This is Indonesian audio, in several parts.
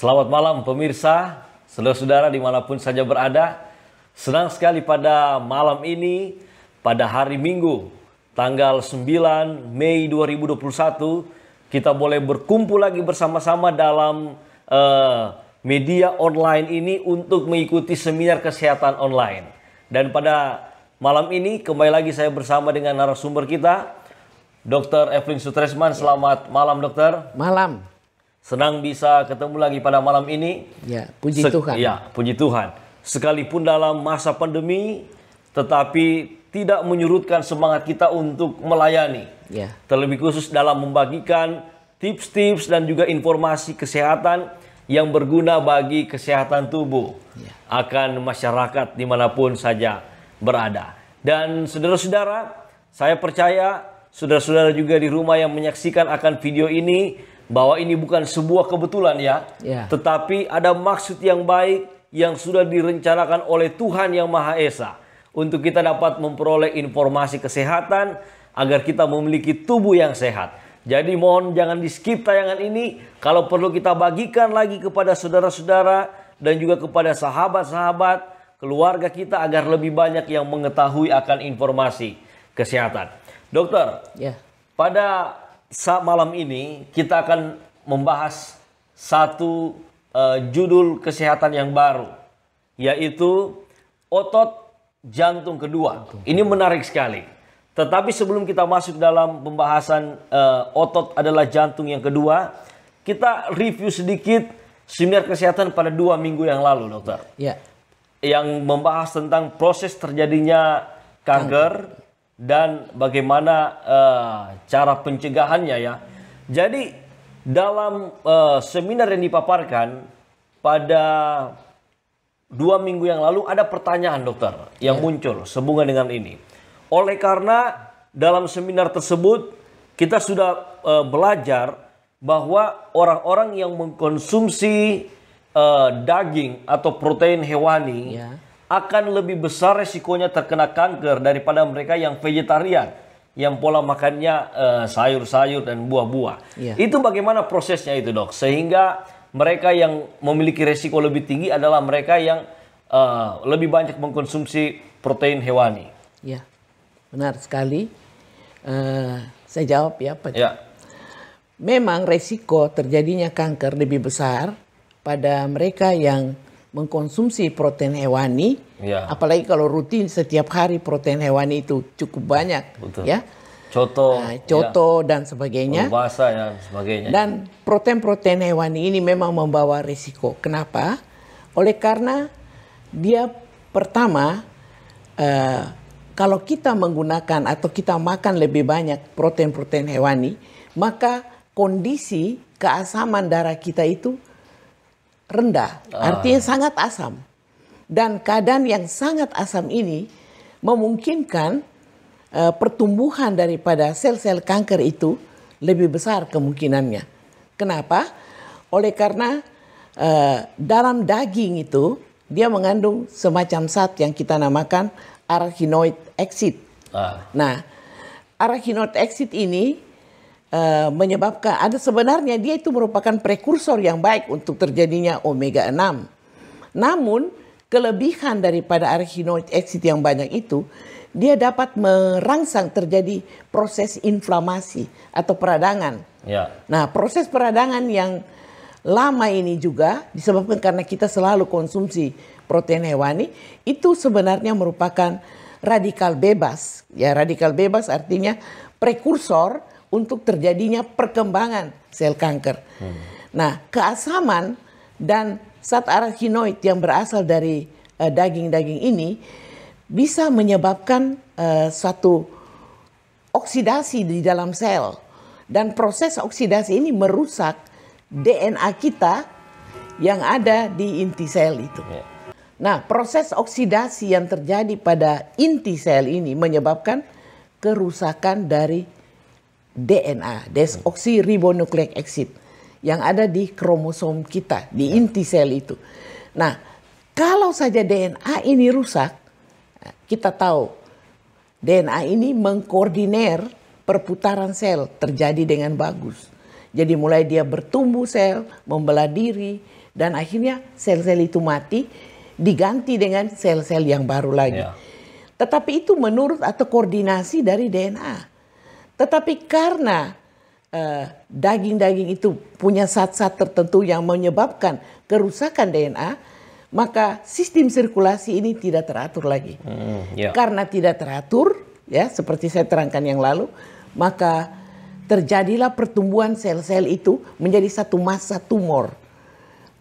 Selamat malam pemirsa, saudara-saudara dimanapun saja berada. Senang sekali pada malam ini, pada hari Minggu, tanggal 9 Mei 2021, kita boleh berkumpul lagi bersama-sama dalam media online ini untuk mengikuti seminar kesehatan online. Dan pada malam ini kembali lagi saya bersama dengan narasumber kita, Dr. Evelyn Sutresman. Selamat malam, dokter. Malam. Senang bisa ketemu lagi pada malam ini. Ya, puji Tuhan. Ya, puji Tuhan. Sekalipun dalam masa pandemi, tetapi tidak menyurutkan semangat kita untuk melayani. Ya. Terlebih khusus dalam membagikan tips-tips dan juga informasi kesehatan yang berguna bagi kesehatan tubuh akan masyarakat dimanapun saja berada. Dan saudara-saudara, saya percaya saudara-saudara juga di rumah yang menyaksikan akan video ini, bahwa ini bukan sebuah kebetulan ya. Tetapi ada maksud yang baik yang sudah direncanakan oleh Tuhan Yang Maha Esa untuk kita dapat memperoleh informasi kesehatan agar kita memiliki tubuh yang sehat. Jadi mohon jangan di skip tayangan ini. Kalau perlu kita bagikan lagi kepada saudara-saudara dan juga kepada sahabat-sahabat keluarga kita agar lebih banyak yang mengetahui akan informasi kesehatan. Dokter, pada saat malam ini kita akan membahas satu judul kesehatan yang baru, yaitu otot jantung kedua. Ini menarik sekali. Tetapi sebelum kita masuk dalam pembahasan otot adalah jantung yang kedua, kita review sedikit seminar kesehatan pada 2 minggu yang lalu, dokter. Yang membahas tentang proses terjadinya kanker dan bagaimana cara pencegahannya ya. Jadi dalam seminar yang dipaparkan pada 2 minggu yang lalu ada pertanyaan, dokter, yang muncul sehubungan dengan ini. Oleh karena dalam seminar tersebut kita sudah belajar bahwa orang-orang yang mengkonsumsi daging atau protein hewani akan lebih besar resikonya terkena kanker daripada mereka yang vegetarian, yang pola makannya sayur-sayur dan buah-buah. Itu bagaimana prosesnya itu, dok? Sehingga mereka yang memiliki resiko lebih tinggi adalah mereka yang lebih banyak mengkonsumsi protein hewani. Ya, benar sekali. Saya jawab ya, Pak. Memang resiko terjadinya kanker lebih besar pada mereka yang mengkonsumsi protein hewani, apalagi kalau rutin setiap hari protein hewani itu cukup banyak, coto dan sebagainya. Dan protein-protein hewani ini memang membawa risiko. Kenapa? Oleh karena dia pertama, kalau kita menggunakan atau kita makan lebih banyak protein-protein hewani, maka kondisi keasaman darah kita itu rendah, artinya sangat asam. Dan keadaan yang sangat asam ini memungkinkan pertumbuhan daripada sel-sel kanker itu lebih besar kemungkinannya. Kenapa? Oleh karena dalam daging itu dia mengandung semacam zat yang kita namakan arachidonic acid. Nah, arachidonic acid ini menyebabkan, sebenarnya dia itu merupakan prekursor yang baik untuk terjadinya omega 6. Namun kelebihan daripada arachidonic acid yang banyak itu, dia dapat merangsang terjadi proses inflamasi atau peradangan. Nah, proses peradangan yang lama ini juga disebabkan karena kita selalu konsumsi protein hewani, itu sebenarnya merupakan radikal bebas. Ya, radikal bebas artinya prekursor untuk terjadinya perkembangan sel kanker. Nah, keasaman dan zat arachidonic yang berasal dari daging-daging ini bisa menyebabkan suatu oksidasi di dalam sel. Dan proses oksidasi ini merusak DNA kita yang ada di inti sel itu. Nah, proses oksidasi yang terjadi pada inti sel ini menyebabkan kerusakan dari DNA, desoksiribonucleic acid, yang ada di kromosom kita, di inti sel itu. Nah, kalau saja DNA ini rusak, kita tahu DNA ini mengkoordinir perputaran sel terjadi dengan bagus. Jadi mulai dia bertumbuh sel, membelah diri, dan akhirnya sel-sel itu mati, diganti dengan sel-sel yang baru lagi. Tetapi itu menurut atau koordinasi dari DNA. Tetapi karena daging-daging itu punya zat-zat tertentu yang menyebabkan kerusakan DNA, maka sistem sirkulasi ini tidak teratur lagi. Karena tidak teratur, ya seperti saya terangkan yang lalu, maka terjadilah pertumbuhan sel-sel itu menjadi satu massa tumor,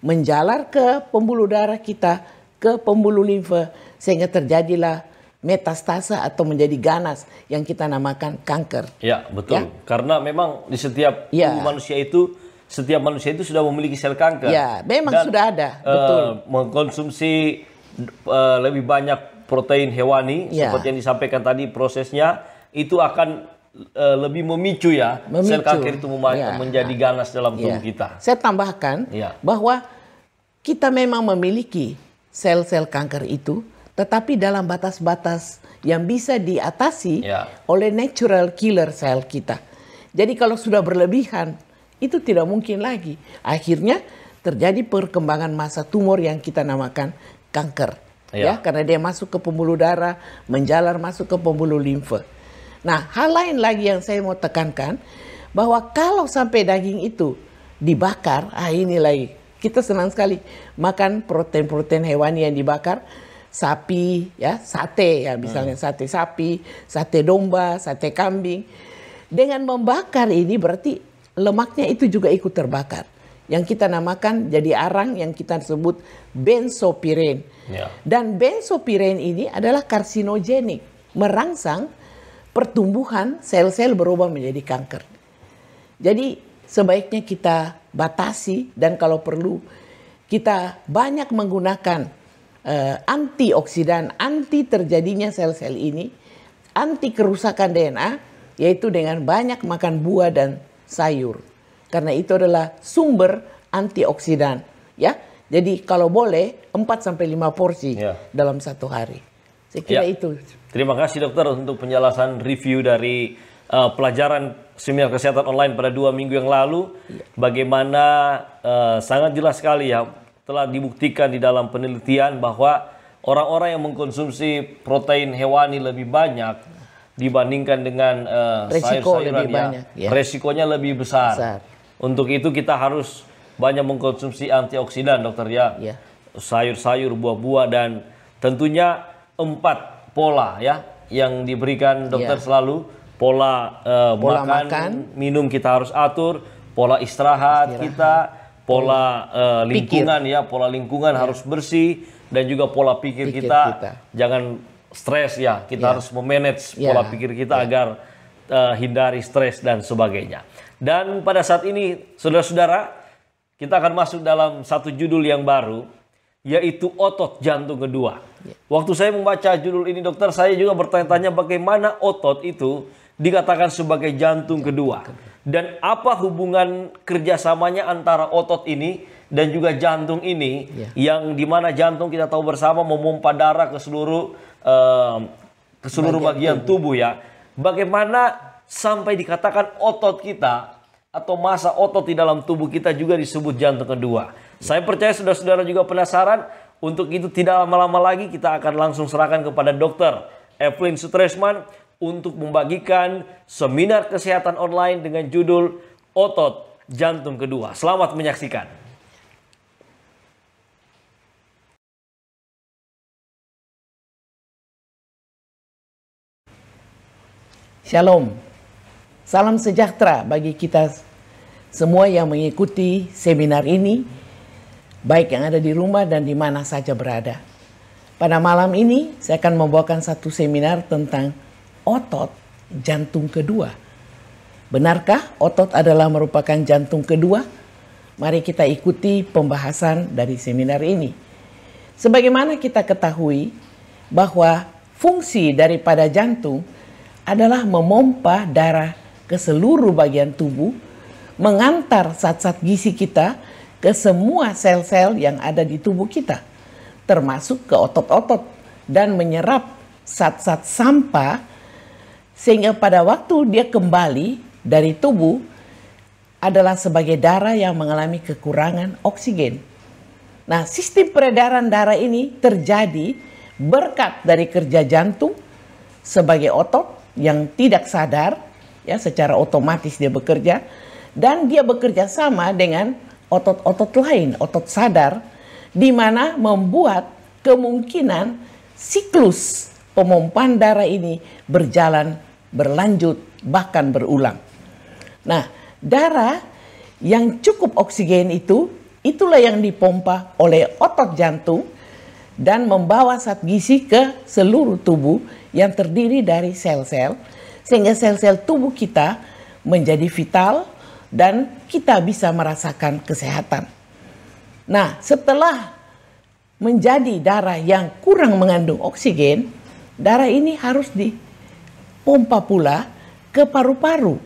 menjalar ke pembuluh darah kita, ke pembuluh limfa, sehingga terjadilah metastase atau menjadi ganas yang kita namakan kanker. Ya, betul. Karena memang di setiap manusia itu, setiap manusia itu sudah memiliki sel kanker. Ya, memang dan, sudah ada. Betul. Mengkonsumsi lebih banyak protein hewani, seperti yang disampaikan tadi, prosesnya itu akan lebih memicu sel kanker itu menjadi ganas dalam tubuh kita. Saya tambahkan bahwa kita memang memiliki sel-sel kanker itu, tetapi dalam batas-batas yang bisa diatasi oleh natural killer sel kita. Jadi kalau sudah berlebihan, itu tidak mungkin lagi. Akhirnya terjadi perkembangan massa tumor yang kita namakan kanker. Karena dia masuk ke pembuluh darah, menjalar masuk ke pembuluh limfa. Nah, hal lain lagi yang saya mau tekankan, bahwa kalau sampai daging itu dibakar, ini lagi. Kita senang sekali makan protein-protein hewani yang dibakar, sapi, sate, misalnya sate sapi, sate domba, sate kambing. Dengan membakar ini berarti lemaknya itu juga ikut terbakar. Yang kita namakan jadi arang yang kita sebut benzopiren. Dan benzopiren ini adalah karsinogenik, merangsang pertumbuhan sel-sel berubah menjadi kanker. Jadi sebaiknya kita batasi, dan kalau perlu kita banyak menggunakan antioksidan, anti terjadinya sel-sel ini, anti kerusakan DNA, yaitu dengan banyak makan buah dan sayur. Karena itu adalah sumber antioksidan. Jadi kalau boleh 4-5 porsi dalam satu hari. Saya kira itu. Terima kasih dokter untuk penjelasan review dari pelajaran seminar kesehatan online pada 2 minggu yang lalu. Bagaimana sangat jelas sekali telah dibuktikan di dalam penelitian bahwa orang-orang yang mengkonsumsi protein hewani lebih banyak dibandingkan dengan sayur-sayuran, resikonya lebih besar. Untuk itu kita harus banyak mengkonsumsi antioksidan, dokter sayur-sayur, buah-buah, dan tentunya 4 pola yang diberikan dokter selalu. Pola makan, minum kita harus atur, pola istirahat kita, pola lingkungan pola lingkungan harus bersih, dan juga pola pikir kita jangan stres kita harus memanage pola pikir kita agar hindari stres dan sebagainya. Dan pada saat ini saudara-saudara, kita akan masuk dalam satu judul yang baru, yaitu otot jantung kedua. Waktu saya membaca judul ini dokter, saya juga bertanya-tanya bagaimana otot itu dikatakan sebagai jantung kedua. Dan apa hubungan kerjasamanya antara otot ini dan juga jantung ini, yang dimana jantung kita tahu bersama memompa darah ke seluruh bagian tubuh Bagaimana sampai dikatakan otot kita atau massa otot di dalam tubuh kita juga disebut jantung kedua. Saya percaya saudara-saudara juga penasaran. Untuk itu tidak lama-lama lagi kita akan langsung serahkan kepada Dr. Evelyn Sutresman untuk membagikan seminar kesehatan online dengan judul Otot Jantung Kedua. Selamat menyaksikan. Shalom. Salam sejahtera bagi kita semua yang mengikuti seminar ini, baik yang ada di rumah dan di mana saja berada. Pada malam ini saya akan membawakan satu seminar tentang otot jantung kedua. Benarkah otot adalah merupakan jantung kedua? Mari kita ikuti pembahasan dari seminar ini. Sebagaimana kita ketahui bahwa fungsi daripada jantung adalah memompa darah ke seluruh bagian tubuh, mengantar zat-zat gizi kita ke semua sel-sel yang ada di tubuh kita, termasuk ke otot-otot, dan menyerap zat-zat sampah sehingga pada waktu dia kembali dari tubuh adalah sebagai darah yang mengalami kekurangan oksigen. Nah, sistem peredaran darah ini terjadi berkat dari kerja jantung sebagai otot yang tidak sadar, ya, secara otomatis dia bekerja, dan dia bekerja sama dengan otot-otot lain, otot sadar, di mana membuat kemungkinan siklus pemompaan darah ini berjalan, berlanjut, bahkan berulang. Nah, darah yang cukup oksigen itulah yang dipompa oleh otot jantung dan membawa zat gizi ke seluruh tubuh yang terdiri dari sel-sel, sehingga sel-sel tubuh kita menjadi vital dan kita bisa merasakan kesehatan. Nah, setelah menjadi darah yang kurang mengandung oksigen, darah ini harus dipompa pula ke paru-paru.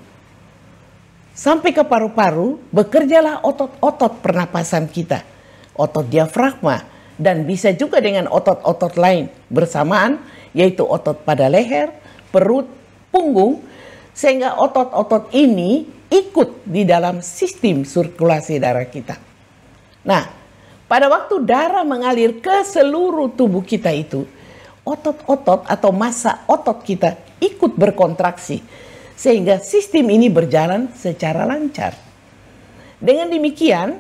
Sampai ke paru-paru, bekerjalah otot-otot pernapasan kita, otot diafragma, dan bisa juga dengan otot-otot lain bersamaan, yaitu otot pada leher, perut, punggung, sehingga otot-otot ini ikut di dalam sistem sirkulasi darah kita. Nah, pada waktu darah mengalir ke seluruh tubuh kita itu, otot-otot atau massa otot kita ikut berkontraksi, sehingga sistem ini berjalan secara lancar. Dengan demikian,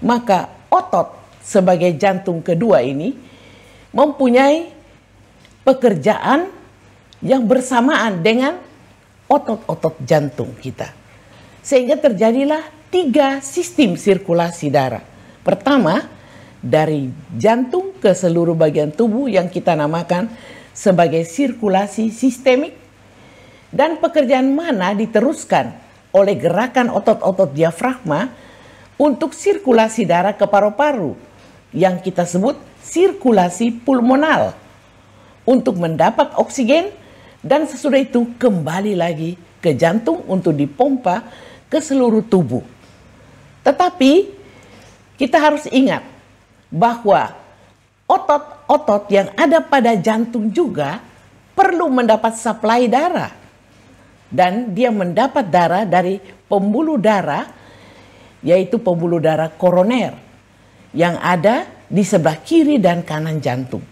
maka otot sebagai jantung kedua ini mempunyai pekerjaan yang bersamaan dengan otot-otot jantung kita. Sehingga terjadilah 3 sistem sirkulasi darah. Pertama, dari jantung ke seluruh bagian tubuh yang kita namakan sebagai sirkulasi sistemik, dan pekerjaan mana diteruskan oleh gerakan otot-otot diafragma untuk sirkulasi darah ke paru-paru yang kita sebut sirkulasi pulmonal untuk mendapat oksigen, dan sesudah itu kembali lagi ke jantung untuk dipompa ke seluruh tubuh. Tetapi kita harus ingat bahwa otot-otot yang ada pada jantung juga perlu mendapat suplai darah. Dan dia mendapat darah dari pembuluh darah, yaitu pembuluh darah koroner, yang ada di sebelah kiri dan kanan jantung.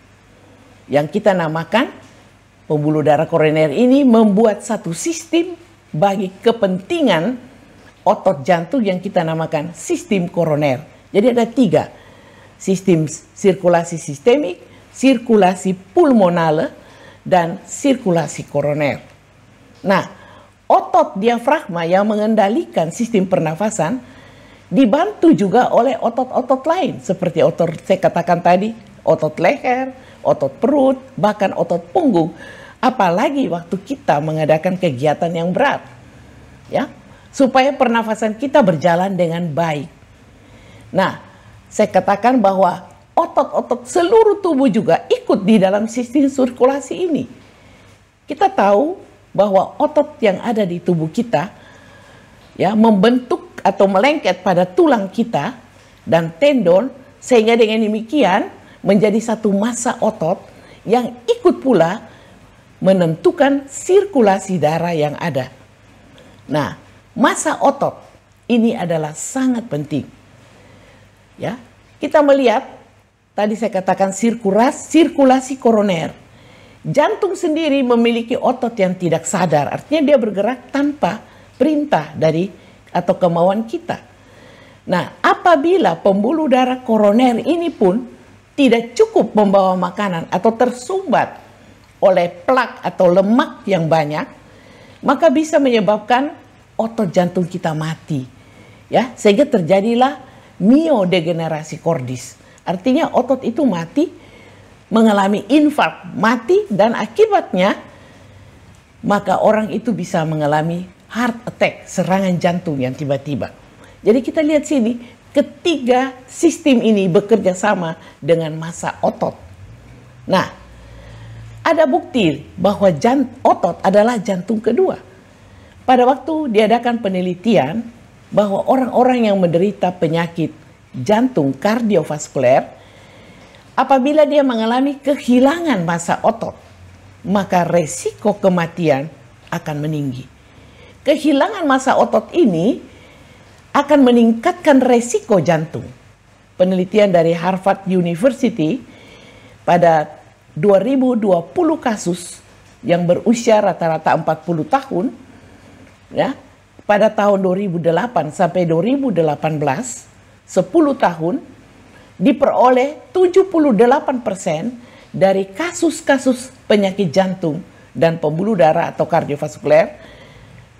Yang kita namakan pembuluh darah koroner ini membuat satu sistem bagi kepentingan otot jantung yang kita namakan sistem koroner. Jadi ada 3. Sistem sirkulasi sistemik, sirkulasi pulmonale, dan sirkulasi koroner. Nah, otot diafragma yang mengendalikan sistem pernafasan dibantu juga oleh otot-otot lain. Seperti otot saya katakan tadi, otot leher, otot perut, bahkan otot punggung. Apalagi waktu kita mengadakan kegiatan yang berat. Ya, supaya pernafasan kita berjalan dengan baik. Nah, saya katakan bahwa otot-otot seluruh tubuh juga ikut di dalam sistem sirkulasi ini. Kita tahu bahwa otot yang ada di tubuh kita, ya, membentuk atau melengket pada tulang kita dan tendon, sehingga dengan demikian menjadi satu massa otot yang ikut pula menentukan sirkulasi darah yang ada. Nah, massa otot ini adalah sangat penting. Ya, kita melihat tadi saya katakan sirkulasi koroner. Jantung sendiri memiliki otot yang tidak sadar, artinya dia bergerak tanpa perintah dari atau kemauan kita. Nah, apabila pembuluh darah koroner ini pun tidak cukup membawa makanan atau tersumbat oleh plak atau lemak yang banyak, maka bisa menyebabkan otot jantung kita mati. Ya, sehingga terjadilah miodegenerasi kordis. Artinya otot itu mati, mengalami infark, mati, dan akibatnya maka orang itu bisa mengalami heart attack, serangan jantung yang tiba-tiba. Jadi kita lihat sini, ketiga sistem ini bekerja sama dengan massa otot. Nah, ada bukti bahwa otot adalah jantung kedua. Pada waktu diadakan penelitian bahwa orang-orang yang menderita penyakit jantung kardiovaskuler, apabila dia mengalami kehilangan massa otot, maka resiko kematian akan meninggi. Kehilangan massa otot ini akan meningkatkan resiko jantung. penelitian dari Harvard University pada 2020 kasus yang berusia rata-rata 40 tahun, ya, pada tahun 2008 sampai 2018, 10 tahun, diperoleh 78% dari kasus-kasus penyakit jantung dan pembuluh darah atau kardiovaskuler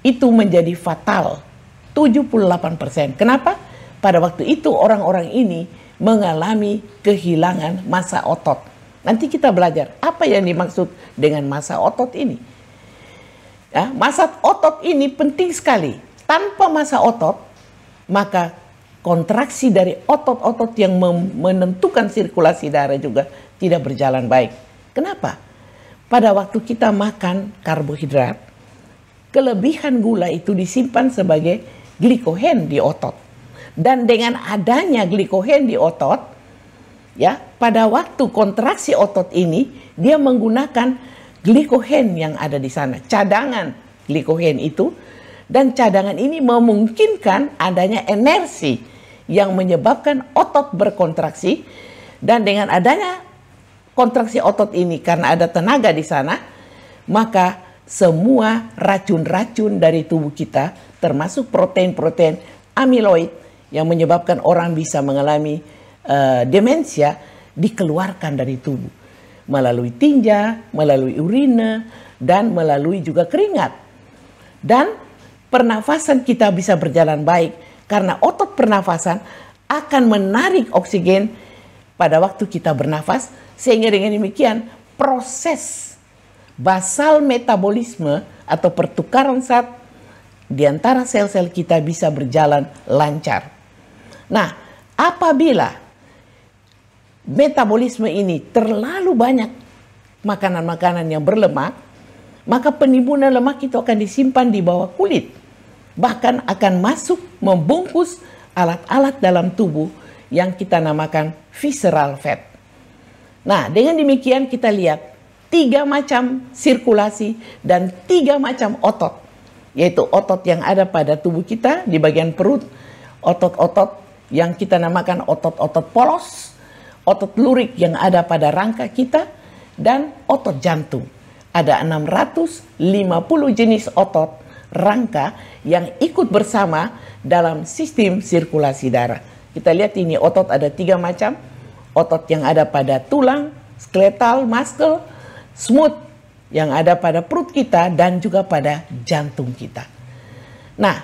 itu menjadi fatal. 78%. Kenapa? Pada waktu itu orang-orang ini mengalami kehilangan massa otot. Nanti kita belajar apa yang dimaksud dengan massa otot ini. Ya, massa otot ini penting sekali. Tanpa massa otot, maka kontraksi dari otot-otot yang menentukan sirkulasi darah juga tidak berjalan baik. Kenapa? Pada waktu kita makan karbohidrat, kelebihan gula itu disimpan sebagai glikogen di otot. Dan dengan adanya glikogen di otot, ya, pada waktu kontraksi otot ini, dia menggunakan glikogen yang ada di sana, cadangan glikogen itu, dan cadangan ini memungkinkan adanya inersi yang menyebabkan otot berkontraksi, dan dengan adanya kontraksi otot ini karena ada tenaga di sana, maka semua racun-racun dari tubuh kita, termasuk protein-protein amiloid yang menyebabkan orang bisa mengalami demensia, dikeluarkan dari tubuh melalui tinja, melalui urine, dan melalui juga keringat. Dan pernafasan kita bisa berjalan baik karena otot pernafasan akan menarik oksigen pada waktu kita bernafas, sehingga dengan demikian proses basal metabolisme atau pertukaran zat di antara sel-sel kita bisa berjalan lancar. Nah, apabila metabolisme ini terlalu banyak makanan-makanan yang berlemak, maka penimbunan lemak itu akan disimpan di bawah kulit. Bahkan akan masuk membungkus alat-alat dalam tubuh yang kita namakan visceral fat. Nah, dengan demikian kita lihat 3 macam sirkulasi dan 3 macam otot. Yaitu otot yang ada pada tubuh kita di bagian perut, otot-otot yang kita namakan otot-otot polos, otot lurik yang ada pada rangka kita, dan otot jantung. Ada 650 jenis otot rangka yang ikut bersama dalam sistem sirkulasi darah. Kita lihat ini otot ada 3 macam. Otot yang ada pada tulang, skeletal, muscle, smooth yang ada pada perut kita dan juga pada jantung kita. Nah,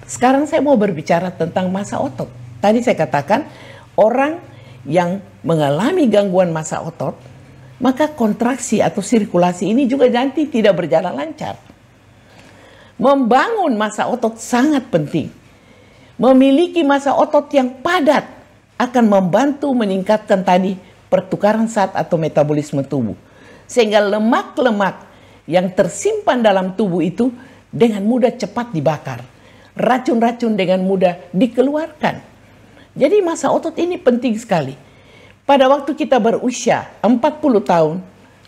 sekarang saya mau berbicara tentang massa otot. Tadi saya katakan orang yang mengalami gangguan massa otot, maka kontraksi atau sirkulasi ini juga nanti tidak berjalan lancar. Membangun massa otot sangat penting. Memiliki massa otot yang padat akan membantu meningkatkan tadi pertukaran zat atau metabolisme tubuh. Sehingga lemak-lemak yang tersimpan dalam tubuh itu dengan mudah cepat dibakar. Racun-racun dengan mudah dikeluarkan. Jadi massa otot ini penting sekali. Pada waktu kita berusia 40 tahun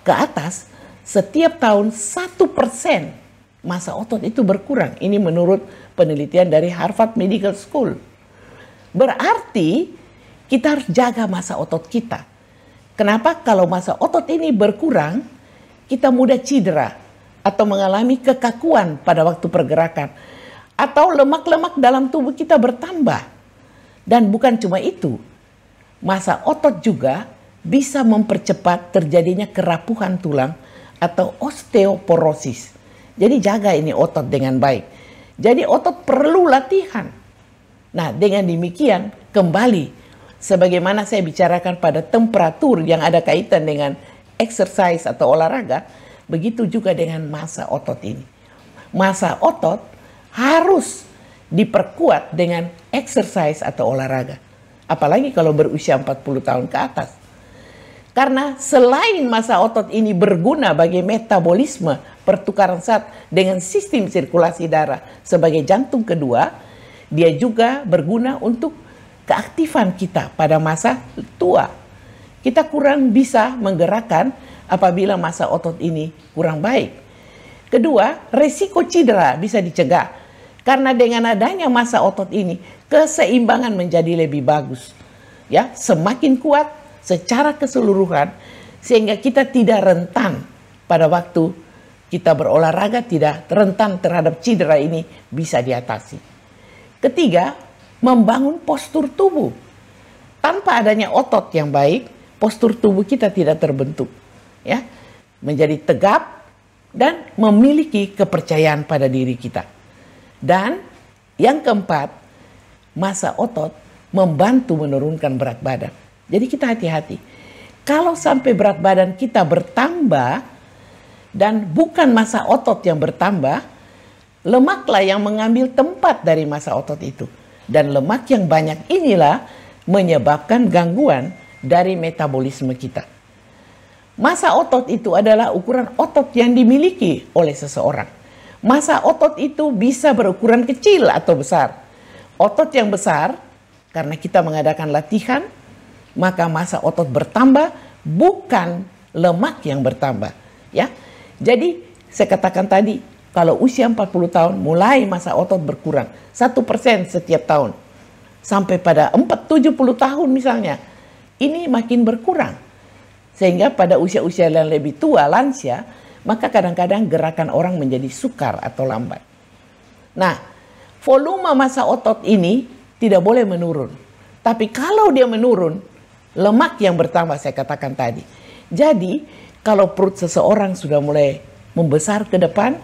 ke atas, setiap tahun 1% massa otot itu berkurang. Ini menurut penelitian dari Harvard Medical School. Berarti kita harus jaga massa otot kita. Kenapa? Kalau massa otot ini berkurang, kita mudah cedera atau mengalami kekakuan pada waktu pergerakan. Atau lemak-lemak dalam tubuh kita bertambah. Dan bukan cuma itu, massa otot juga bisa mempercepat terjadinya kerapuhan tulang atau osteoporosis. Jadi jaga ini otot dengan baik. Jadi otot perlu latihan. Nah, dengan demikian kembali sebagaimana saya bicarakan pada temperatur yang ada kaitan dengan exercise atau olahraga, begitu juga dengan massa otot ini. Massa otot harus diperkuat dengan exercise atau olahraga. Apalagi kalau berusia 40 tahun ke atas. Karena selain massa otot ini berguna bagi metabolisme pertukaran zat dengan sistem sirkulasi darah sebagai jantung kedua, dia juga berguna untuk keaktifan kita pada masa tua. Kita kurang bisa menggerakkan apabila massa otot ini kurang baik. Kedua, resiko cedera bisa dicegah. Karena dengan adanya massa otot ini, keseimbangan menjadi lebih bagus. ya semakin kuat secara keseluruhan, sehingga kita tidak rentan pada waktu kita berolahraga, tidak rentan terhadap cedera ini bisa diatasi. Ketiga, membangun postur tubuh. Tanpa adanya otot yang baik, postur tubuh kita tidak terbentuk, ya, menjadi tegap dan memiliki kepercayaan pada diri kita. Dan yang keempat, massa otot membantu menurunkan berat badan. Jadi kita hati-hati. Kalau sampai berat badan kita bertambah dan bukan massa otot yang bertambah, lemaklah yang mengambil tempat dari massa otot itu. Dan lemak yang banyak inilah menyebabkan gangguan dari metabolisme kita. Massa otot itu adalah ukuran otot yang dimiliki oleh seseorang. Massa otot itu bisa berukuran kecil atau besar. Otot yang besar, karena kita mengadakan latihan, maka massa otot bertambah, bukan lemak yang bertambah. Ya, jadi saya katakan tadi, kalau usia 40 tahun mulai massa otot berkurang 1% setiap tahun. Sampai pada 70 tahun misalnya, ini makin berkurang. Sehingga pada usia-usia yang lebih tua, lansia, maka kadang-kadang gerakan orang menjadi sukar atau lambat. Nah, volume massa otot ini tidak boleh menurun. Tapi kalau dia menurun, lemak yang bertambah saya katakan tadi. Jadi, kalau perut seseorang sudah mulai membesar ke depan,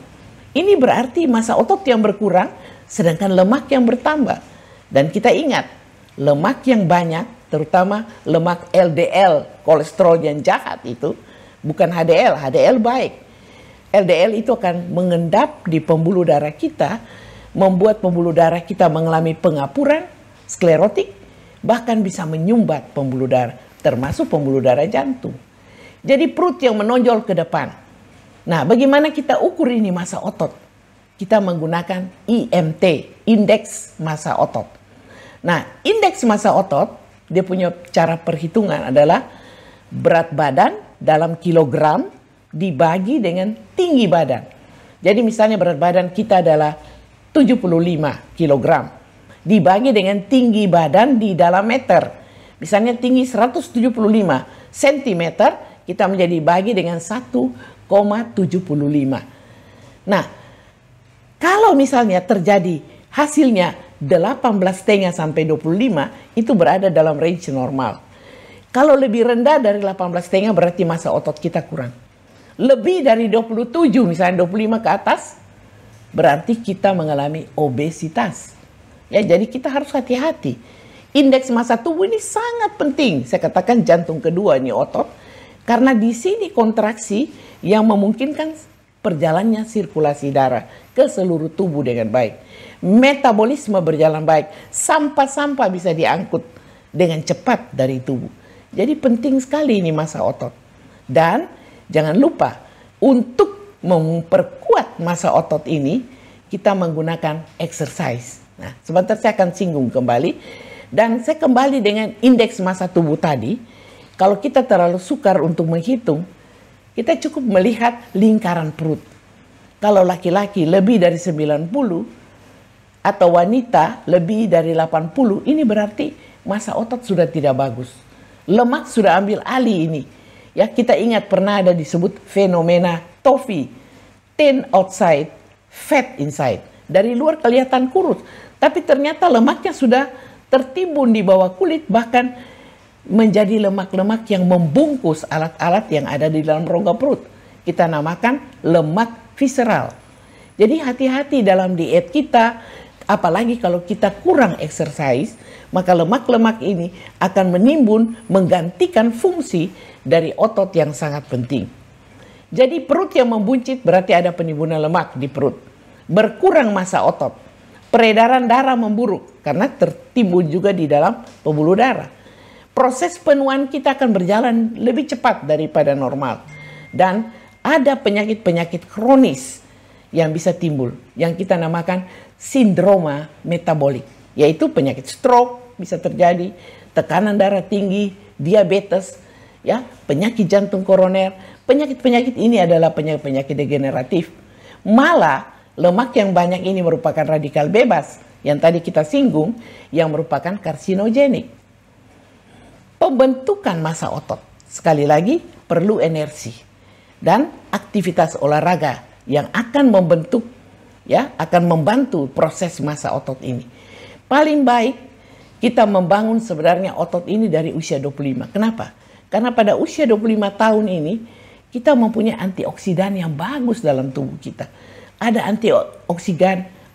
ini berarti massa otot yang berkurang, sedangkan lemak yang bertambah. Dan kita ingat, lemak yang banyak, terutama lemak LDL, kolesterol yang jahat itu, bukan HDL, HDL baik. LDL itu akan mengendap di pembuluh darah kita, membuat pembuluh darah kita mengalami pengapuran, sklerotik, bahkan bisa menyumbat pembuluh darah, termasuk pembuluh darah jantung. Jadi perut yang menonjol ke depan. Nah, bagaimana kita ukur ini massa otot? Kita menggunakan IMT, indeks massa otot. Nah, indeks massa otot, dia punya cara perhitungan adalah berat badan dalam kilogram dibagi dengan tinggi badan. Jadi misalnya berat badan kita adalah 75 kilogram. Dibagi dengan tinggi badan di dalam meter. Misalnya tinggi 175 cm, kita menjadi bagi dengan 1,75. Nah, kalau misalnya terjadi hasilnya 18,5 sampai 25, itu berada dalam range normal. Kalau lebih rendah dari 18,5 berarti massa otot kita kurang. Lebih dari 27, misalnya 25 ke atas, berarti kita mengalami obesitas. Ya, jadi kita harus hati-hati. Indeks massa tubuh ini sangat penting. Saya katakan jantung kedua ini otot. Karena di sini kontraksi yang memungkinkan perjalannya sirkulasi darah ke seluruh tubuh dengan baik. Metabolisme berjalan baik. Sampah-sampah bisa diangkut dengan cepat dari tubuh. Jadi penting sekali ini massa otot. Dan jangan lupa untuk memperkuat massa otot ini kita menggunakan exercise. Nah, sebentar saya akan singgung kembali. Dan saya kembali dengan indeks massa tubuh tadi. Kalau kita terlalu sukar untuk menghitung, kita cukup melihat lingkaran perut. Kalau laki-laki lebih dari 90 atau wanita lebih dari 80, ini berarti massa otot sudah tidak bagus. Lemak sudah ambil alih ini. Ya, kita ingat pernah ada disebut fenomena TOFI, thin outside, fat inside. Dari luar kelihatan kurus, tapi ternyata lemaknya sudah tertimbun di bawah kulit, bahkan menjadi lemak-lemak yang membungkus alat-alat yang ada di dalam rongga perut. Kita namakan lemak visceral. Jadi hati-hati dalam diet kita, apalagi kalau kita kurang exercise, maka lemak-lemak ini akan menimbun menggantikan fungsi dari otot yang sangat penting. Jadi perut yang membuncit berarti ada penimbunan lemak di perut. Berkurang massa otot. Peredaran darah memburuk karena tertimbun juga di dalam pembuluh darah. Proses penuaan kita akan berjalan lebih cepat daripada normal. Dan ada penyakit-penyakit kronis yang bisa timbul, yang kita namakan sindroma metabolik. Yaitu penyakit stroke bisa terjadi, tekanan darah tinggi, diabetes, ya, penyakit jantung koroner. Penyakit-penyakit ini adalah penyakit-penyakit degeneratif. Malah lemak yang banyak ini merupakan radikal bebas, yang tadi kita singgung, yang merupakan karsinogenik. pembentukan massa otot sekali lagi perlu energi dan aktivitas olahraga yang akan membentuk, ya, akan membantu proses massa otot ini. Paling baik kita membangun sebenarnya otot ini dari usia 25. Kenapa? Karena pada usia 25 tahun ini kita mempunyai antioksidan yang bagus dalam tubuh kita. Ada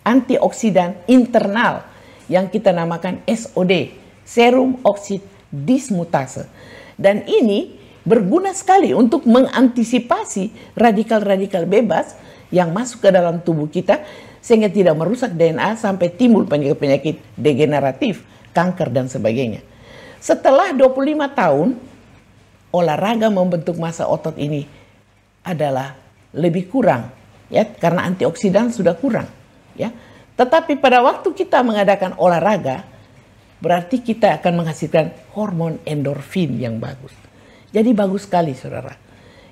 antioksidan internal yang kita namakan SOD, serum oksid dismutase. Dan ini berguna sekali untuk mengantisipasi radikal-radikal bebas yang masuk ke dalam tubuh kita sehingga tidak merusak DNA sampai timbul penyakit-penyakit degeneratif, kanker dan sebagainya. Setelah 25 tahun, olahraga membentuk massa otot ini adalah lebih kurang, ya, karena antioksidan sudah kurang, ya. Tetapi pada waktu kita mengadakan olahraga, berarti kita akan menghasilkan hormon endorfin yang bagus. Jadi bagus sekali, saudara.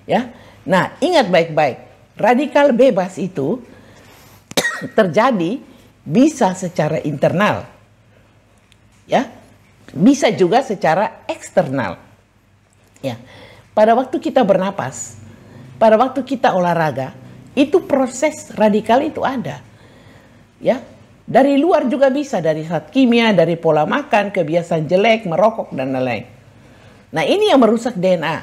Ya, nah ingat baik-baik, radikal bebas itu terjadi bisa secara internal, ya, bisa juga secara eksternal. Ya, pada waktu kita bernapas, pada waktu kita olahraga, itu proses radikal itu ada, ya. Dari luar juga bisa, dari zat kimia, dari pola makan, kebiasaan jelek, merokok dan lain-lain. Nah, ini yang merusak DNA,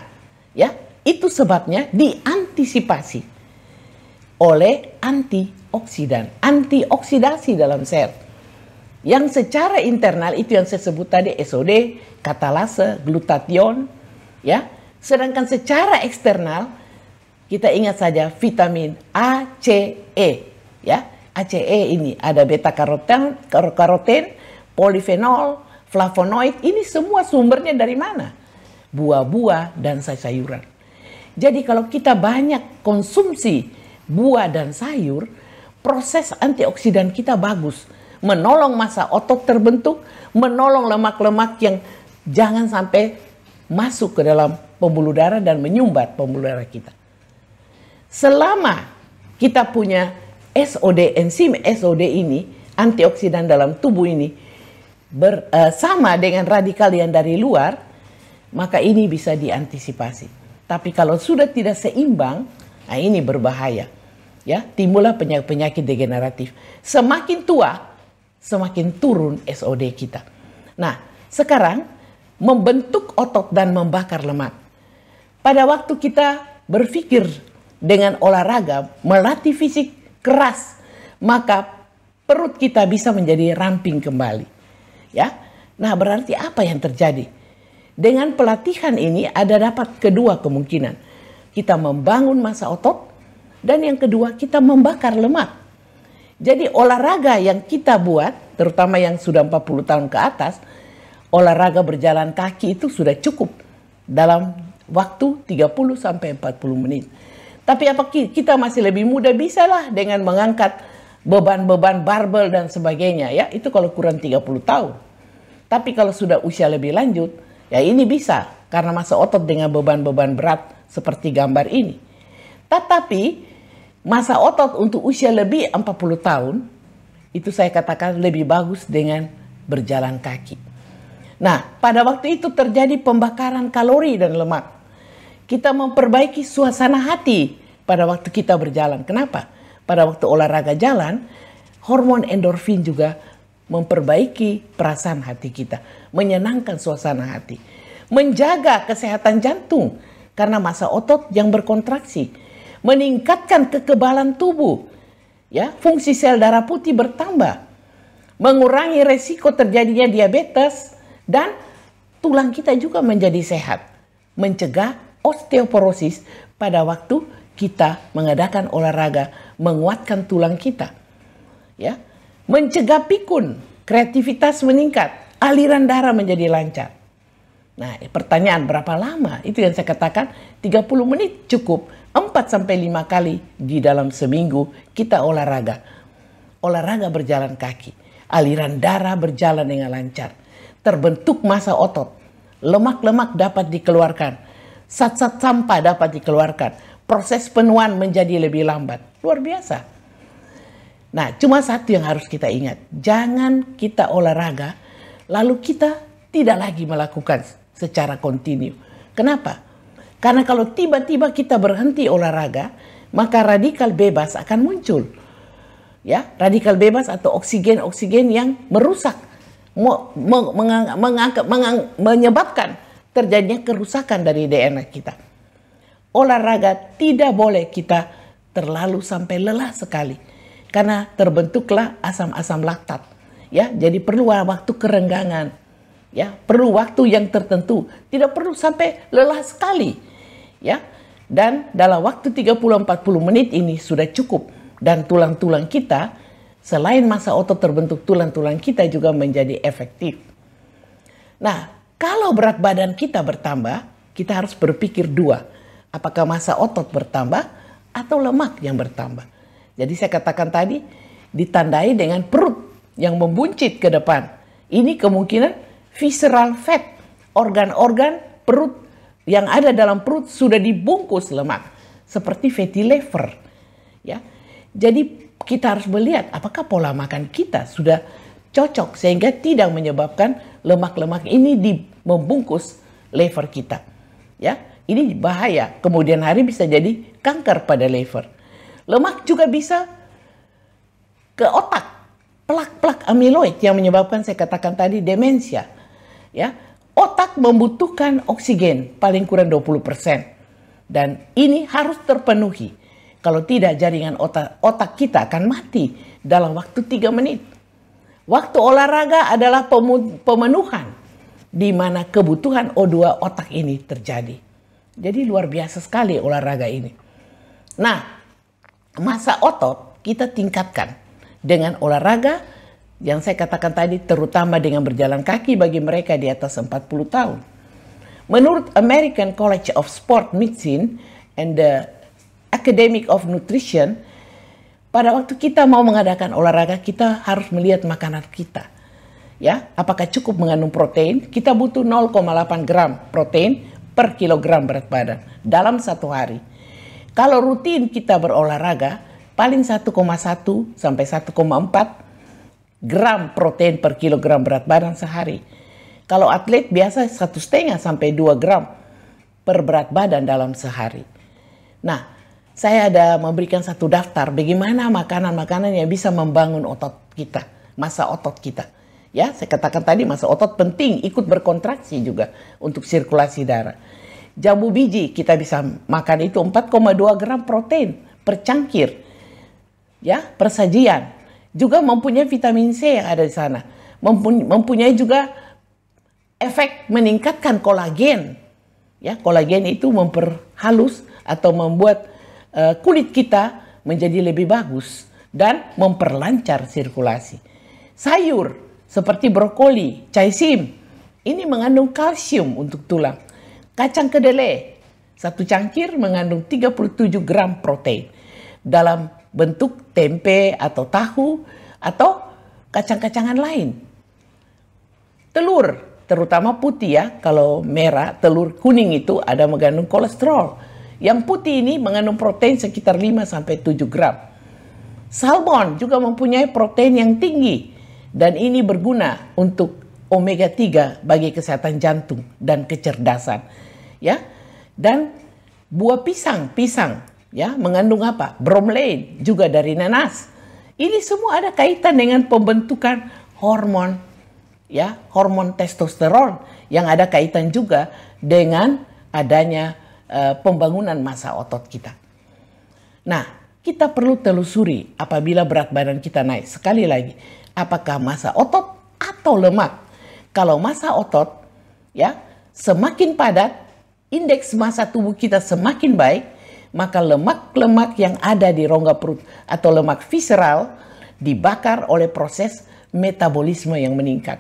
ya. Itu sebabnya diantisipasi oleh antioksidan, antioksidasi dalam sel. Yang secara internal itu yang saya sebut tadi SOD, katalase, glutathione, ya. Sedangkan secara eksternal kita ingat saja vitamin A, C, E, ya. ACE ini ada beta karoten, polifenol, flavonoid, ini semua sumbernya dari mana? Buah-buah dan sayur-sayuran. Jadi kalau kita banyak konsumsi buah dan sayur, proses antioksidan kita bagus, menolong massa otot terbentuk, menolong lemak-lemak yang jangan sampai masuk ke dalam pembuluh darah dan menyumbat pembuluh darah kita. Selama kita punya SOD, enzim SOD ini, antioksidan dalam tubuh ini sama dengan radikal yang dari luar, maka ini bisa diantisipasi. Tapi kalau sudah tidak seimbang, nah ini berbahaya. Ya, timbullah penyakit degeneratif. Semakin tua, semakin turun SOD kita. Nah, sekarang membentuk otot dan membakar lemak. Pada waktu kita berpikir dengan olahraga, melatih fisik keras, maka perut kita bisa menjadi ramping kembali. Ya, nah berarti apa yang terjadi? Dengan pelatihan ini ada dapat kedua kemungkinan. Kita membangun massa otot dan yang kedua kita membakar lemak. Jadi olahraga yang kita buat, terutama yang sudah 40 tahun ke atas, olahraga berjalan kaki itu sudah cukup dalam waktu 30 sampai 40 menit. Tapi apa kita masih lebih muda, bisalah dengan mengangkat beban-beban barbel dan sebagainya, ya. Itu kalau kurang 30 tahun. Tapi kalau sudah usia lebih lanjut, ya ini bisa karena massa otot dengan beban-beban berat seperti gambar ini. Tetapi massa otot untuk usia lebih 40 tahun itu saya katakan lebih bagus dengan berjalan kaki. Nah, pada waktu itu terjadi pembakaran kalori dan lemak. Kita memperbaiki suasana hati pada waktu kita berjalan. Kenapa? Pada waktu olahraga jalan, hormon endorfin juga memperbaiki perasaan hati kita, menyenangkan suasana hati, menjaga kesehatan jantung karena massa otot yang berkontraksi, meningkatkan kekebalan tubuh, ya, fungsi sel darah putih bertambah, mengurangi resiko terjadinya diabetes dan tulang kita juga menjadi sehat, mencegah osteoporosis pada waktu kita mengadakan olahraga, menguatkan tulang kita, ya, mencegah pikun, kreativitas meningkat, aliran darah menjadi lancar. Nah, pertanyaan berapa lama? Itu yang saya katakan 30 menit cukup, 4-5 kali di dalam seminggu kita olahraga. Olahraga berjalan kaki, aliran darah berjalan dengan lancar, terbentuk massa otot, lemak-lemak dapat dikeluarkan, zat-zat sampah dapat dikeluarkan, proses penuaan menjadi lebih lambat. Luar biasa. Nah, cuma satu yang harus kita ingat. Jangan kita olahraga, lalu kita tidak lagi melakukan secara kontinu. Kenapa? Karena kalau tiba-tiba kita berhenti olahraga, maka radikal bebas akan muncul. Ya, radikal bebas atau oksigen-oksigen yang merusak, menyebabkan terjadinya kerusakan dari DNA kita. Olahraga tidak boleh kita terlalu sampai lelah sekali, karena terbentuklah asam-asam laktat. Ya, jadi perlu waktu kerenggangan. Ya, perlu waktu yang tertentu, tidak perlu sampai lelah sekali. Ya, dan dalam waktu 30-40 menit ini sudah cukup, dan tulang-tulang kita selain massa otot terbentuk, tulang-tulang kita juga menjadi efektif. Nah, kalau berat badan kita bertambah, kita harus berpikir dua, apakah massa otot bertambah atau lemak yang bertambah. Jadi saya katakan tadi, ditandai dengan perut yang membuncit ke depan. Ini kemungkinan visceral fat, organ-organ perut yang ada dalam perut sudah dibungkus lemak, seperti fatty liver. Ya, jadi kita harus melihat apakah pola makan kita sudah cocok sehingga tidak menyebabkan lemak-lemak ini membungkus liver kita. Ya, ini bahaya. Kemudian hari bisa jadi kanker pada liver. Lemak juga bisa ke otak, plak-plak amiloid yang menyebabkan saya katakan tadi demensia. Ya, otak membutuhkan oksigen paling kurang 20%. Dan ini harus terpenuhi. Kalau tidak, jaringan otak kita akan mati dalam waktu 3 menit. Waktu olahraga adalah pemenuhan di mana kebutuhan O2 otak ini terjadi. Jadi luar biasa sekali olahraga ini. Nah, massa otot kita tingkatkan dengan olahraga yang saya katakan tadi, terutama dengan berjalan kaki bagi mereka di atas 40 tahun. Menurut American College of Sport Medicine and the Academy of Nutrition, pada waktu kita mau mengadakan olahraga, kita harus melihat makanan kita. Ya, apakah cukup mengandung protein? Kita butuh 0,8 gram protein per kilogram berat badan dalam 1 hari. Kalau rutin kita berolahraga, paling 1,1 sampai 1,4 gram protein per kilogram berat badan sehari. Kalau atlet biasa 1,5 sampai 2 gram per berat badan dalam sehari. Nah, saya ada memberikan satu daftar bagaimana makanan-makanan yang bisa membangun otot kita, massa otot kita. Ya, saya katakan tadi massa otot penting, ikut berkontraksi juga untuk sirkulasi darah. Jambu biji kita bisa makan itu 4,2 gram protein per cangkir. Ya, per sajian. Juga mempunyai vitamin C yang ada di sana. Mempunyai juga efek meningkatkan kolagen. Ya, kolagen itu memperhalus atau membuat kulit kita menjadi lebih bagus dan memperlancar sirkulasi. Sayur seperti brokoli, caisim, ini mengandung kalsium untuk tulang. Kacang kedelai, 1 cangkir mengandung 37 gram protein. Dalam bentuk tempe atau tahu atau kacang-kacangan lain. Telur, terutama putih ya, kalau merah, telur kuning itu ada mengandung kolesterol. Yang putih ini mengandung protein sekitar 5-7 gram. Salmon juga mempunyai protein yang tinggi dan ini berguna untuk omega 3 bagi kesehatan jantung dan kecerdasan. Ya. Dan buah pisang ya, mengandung apa? Bromelain, juga dari nanas. Ini semua ada kaitan dengan pembentukan hormon, ya, hormon testosteron yang ada kaitan juga dengan adanya pembangunan massa otot kita. Nah, kita perlu telusuri apabila berat badan kita naik. Sekali lagi, apakah massa otot atau lemak? Kalau massa otot, ya, semakin padat, indeks massa tubuh kita semakin baik, maka lemak-lemak yang ada di rongga perut atau lemak visceral dibakar oleh proses metabolisme yang meningkat.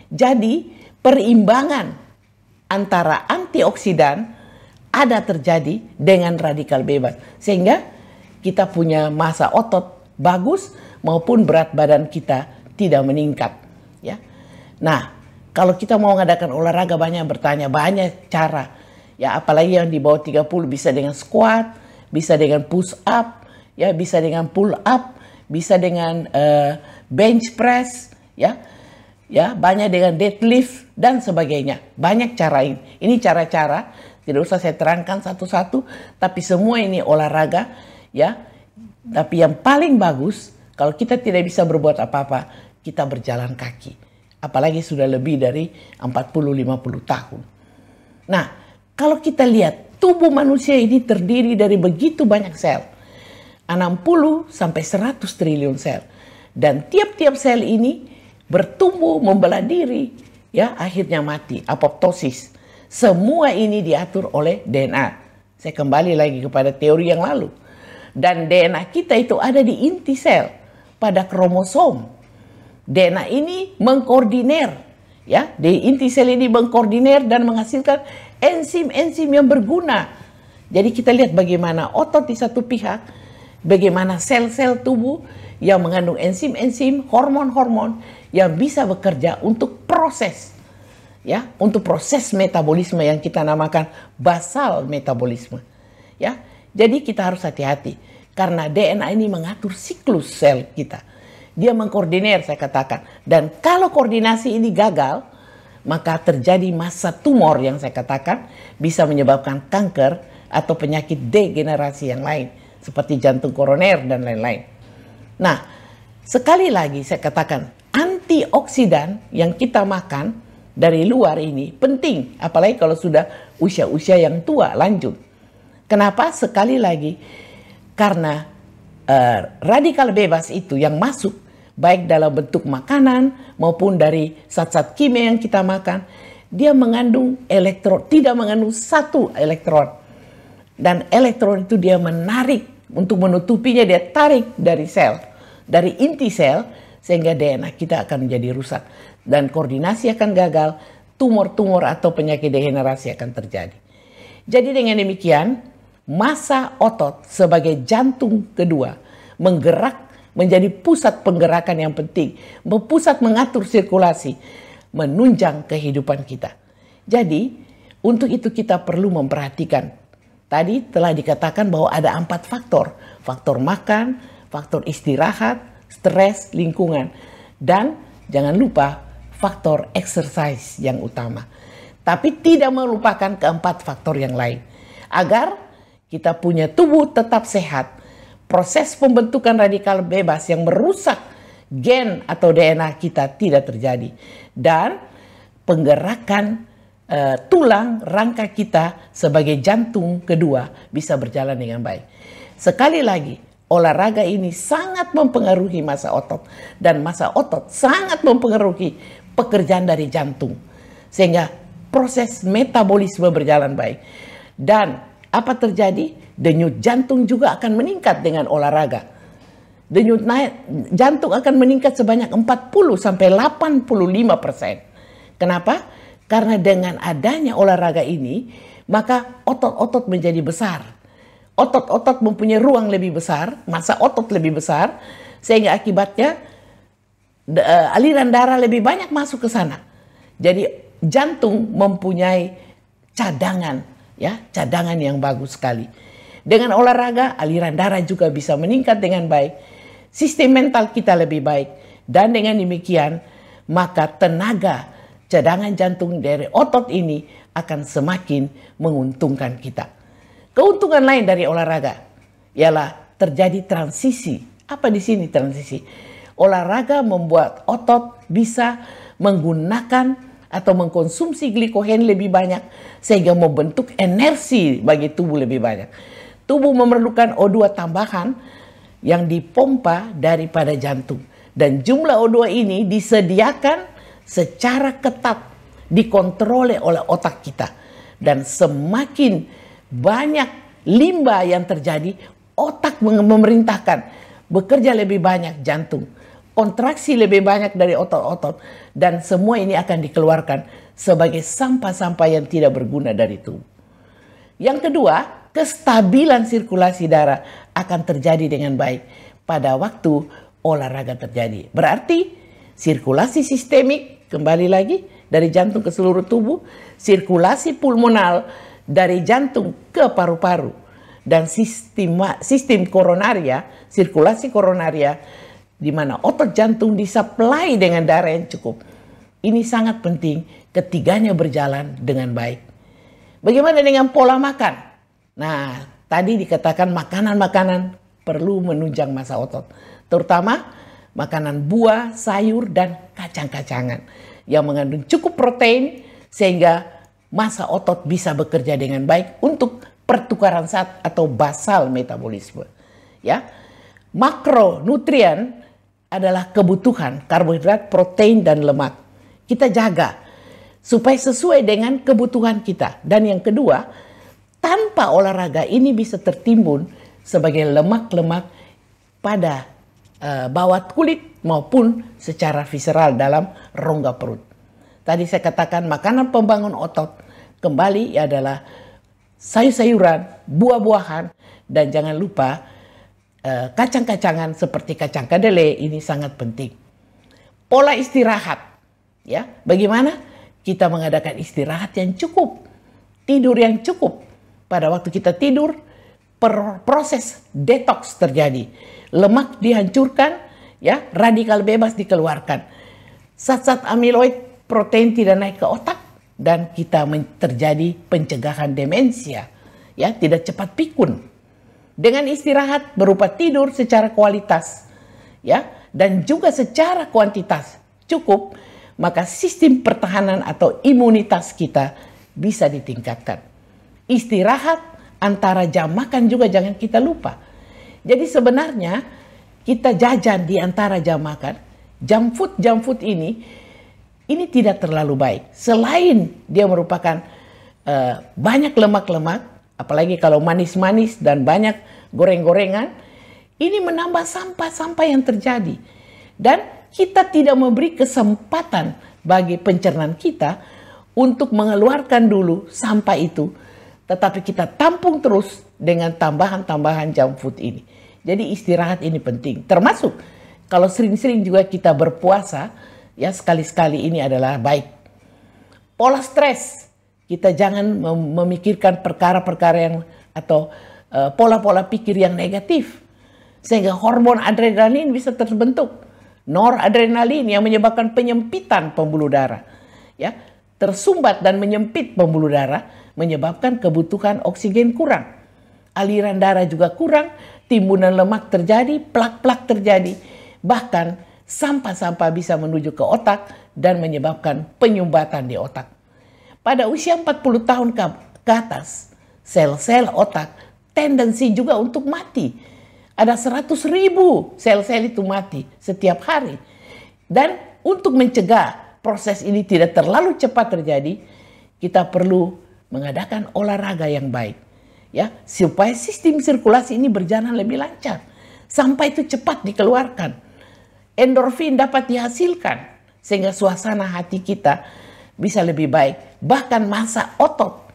Jadi perimbangan antara antioksidan ada terjadi dengan radikal bebas. Sehingga kita punya massa otot bagus maupun berat badan kita tidak meningkat. Ya. Nah, kalau kita mau mengadakan olahraga banyak cara. Ya, apalagi yang di bawah 30 bisa dengan squat, bisa dengan push up, ya, bisa dengan pull up, bisa dengan bench press, ya. ya, banyak dengan deadlift dan sebagainya. Banyak cara ini. Ini cara-cara, tidak usah saya terangkan satu-satu, tapi semua ini olahraga, ya. Tapi yang paling bagus, kalau kita tidak bisa berbuat apa-apa, kita berjalan kaki. Apalagi sudah lebih dari 40-50 tahun. Nah, kalau kita lihat tubuh manusia ini terdiri dari begitu banyak sel. 60 sampai 100 triliun sel. Dan tiap-tiap sel ini bertumbuh, membelah diri, ya, akhirnya mati, apoptosis. Semua ini diatur oleh DNA. Saya kembali lagi kepada teori yang lalu. Dan DNA kita itu ada di inti sel, pada kromosom. DNA ini mengkoordinir, ya, di inti sel ini mengkoordinir dan menghasilkan enzim-enzim yang berguna. Jadi kita lihat bagaimana otot di satu pihak, bagaimana sel-sel tubuh yang mengandung enzim-enzim, hormon-hormon yang bisa bekerja untuk proses, ya, untuk proses metabolisme yang kita namakan basal metabolisme, ya. Jadi kita harus hati-hati karena DNA ini mengatur siklus sel kita. Dia mengkoordinir, saya katakan. Dan kalau koordinasi ini gagal, maka terjadi massa tumor yang saya katakan bisa menyebabkan kanker atau penyakit degenerasi yang lain seperti jantung koroner dan lain-lain. Nah, sekali lagi saya katakan antioksidan yang kita makan dari luar ini penting, apalagi kalau sudah usia-usia yang tua lanjut. Kenapa? Sekali lagi karena radikal bebas itu yang masuk baik dalam bentuk makanan maupun dari zat-zat kimia yang kita makan, dia mengandung elektron, tidak mengandung satu elektron. Dan elektron itu dia menarik, untuk menutupinya dia tarik dari sel, dari inti sel, sehingga DNA kita akan menjadi rusak. Dan koordinasi akan gagal, tumor-tumor atau penyakit degenerasi akan terjadi. Jadi dengan demikian, massa otot sebagai jantung kedua menggerak menjadi pusat penggerakan yang penting, pusat mengatur sirkulasi, menunjang kehidupan kita. Jadi untuk itu kita perlu memperhatikan. Tadi telah dikatakan bahwa ada 4 faktor. Faktor makan, faktor istirahat, stres, lingkungan. Dan jangan lupa faktor exercise yang utama. Tapi tidak melupakan keempat faktor yang lain. Agar kita punya tubuh tetap sehat, proses pembentukan radikal bebas yang merusak gen atau DNA kita tidak terjadi. Dan penggerakan tulang rangka kita sebagai jantung kedua bisa berjalan dengan baik. Sekali lagi, olahraga ini sangat mempengaruhi massa otot. Dan massa otot sangat mempengaruhi pekerjaan dari jantung. Sehingga proses metabolisme berjalan baik. Dan apa terjadi? Denyut jantung juga akan meningkat dengan olahraga. Denyut jantung akan meningkat sebanyak 40-85%. Kenapa? Karena dengan adanya olahraga ini, maka otot-otot menjadi besar. Otot-otot mempunyai ruang lebih besar, massa otot lebih besar, sehingga akibatnya aliran darah lebih banyak masuk ke sana. Jadi jantung mempunyai cadangan, ya, cadangan yang bagus sekali. Dengan olahraga, aliran darah juga bisa meningkat dengan baik. Sistem mental kita lebih baik. Dan dengan demikian, maka tenaga cadangan jantung dari otot ini akan semakin menguntungkan kita. Keuntungan lain dari olahraga ialah terjadi transisi. Apa di sini transisi? Olahraga membuat otot bisa menggunakan atau mengkonsumsi glikogen lebih banyak sehingga membentuk energi bagi tubuh lebih banyak. Tubuh memerlukan O2 tambahan yang dipompa daripada jantung. Dan jumlah O2 ini disediakan secara ketat, dikontrol oleh otak kita. Dan semakin banyak limbah yang terjadi, otak memerintahkan bekerja lebih banyak jantung. Kontraksi lebih banyak dari otot-otot. Dan semua ini akan dikeluarkan sebagai sampah-sampah yang tidak berguna dari tubuh. Yang kedua, kestabilan sirkulasi darah akan terjadi dengan baik pada waktu olahraga terjadi. Berarti sirkulasi sistemik kembali lagi dari jantung ke seluruh tubuh, sirkulasi pulmonal dari jantung ke paru-paru, dan sistem koronaria, sirkulasi koronaria di mana otot jantung disuplai dengan darah yang cukup. Ini sangat penting ketiganya berjalan dengan baik. Bagaimana dengan pola makan? Nah, tadi dikatakan makanan-makanan perlu menunjang massa otot. Terutama makanan buah, sayur, dan kacang-kacangan yang mengandung cukup protein sehingga massa otot bisa bekerja dengan baik untuk pertukaran zat atau basal metabolisme. Ya, makronutrien adalah kebutuhan karbohidrat, protein, dan lemak. Kita jaga supaya sesuai dengan kebutuhan kita. Dan yang kedua, tanpa olahraga ini bisa tertimbun sebagai lemak-lemak pada bawah kulit maupun secara visceral dalam rongga perut. Tadi saya katakan makanan pembangun otot kembali adalah sayur-sayuran, buah-buahan, dan jangan lupa kacang-kacangan seperti kacang kedelai ini sangat penting. Pola istirahat, ya, bagaimana kita mengadakan istirahat yang cukup, tidur yang cukup. Pada waktu kita tidur, proses detox terjadi, lemak dihancurkan, ya, radikal bebas dikeluarkan, zat-zat amiloid, protein tidak naik ke otak, dan kita terjadi pencegahan demensia, ya, tidak cepat pikun. Dengan istirahat berupa tidur secara kualitas, ya, dan juga secara kuantitas cukup, maka sistem pertahanan atau imunitas kita bisa ditingkatkan. Istirahat antara jam makan juga jangan kita lupa. Jadi sebenarnya kita jajan di antara jam makan, junk food ini tidak terlalu baik. Selain dia merupakan banyak lemak-lemak, apalagi kalau manis-manis dan banyak goreng-gorengan, ini menambah sampah-sampah yang terjadi. Dan kita tidak memberi kesempatan bagi pencernaan kita untuk mengeluarkan dulu sampah itu, tetapi kita tampung terus dengan tambahan-tambahan junk food ini. Jadi istirahat ini penting. Termasuk kalau sering-sering juga kita berpuasa, ya sekali-sekali ini adalah baik. Pola stres. Kita jangan memikirkan perkara-perkara yang atau pola-pola pikir yang negatif. Sehingga hormon adrenalin bisa terbentuk. Noradrenalin yang menyebabkan penyempitan pembuluh darah. Ya, tersumbat dan menyempit pembuluh darah menyebabkan kebutuhan oksigen kurang. Aliran darah juga kurang, timbunan lemak terjadi, plak-plak terjadi. Bahkan sampah-sampah bisa menuju ke otak dan menyebabkan penyumbatan di otak. Pada usia 40 tahun ke atas, sel-sel otak tendensi juga untuk mati. Ada 100.000 sel-sel itu mati setiap hari. Dan untuk mencegah proses ini tidak terlalu cepat terjadi, kita perlu mengadakan olahraga yang baik. Ya, supaya sistem sirkulasi ini berjalan lebih lancar. Sampah itu cepat dikeluarkan. Endorfin dapat dihasilkan. Sehingga suasana hati kita bisa lebih baik. Bahkan massa otot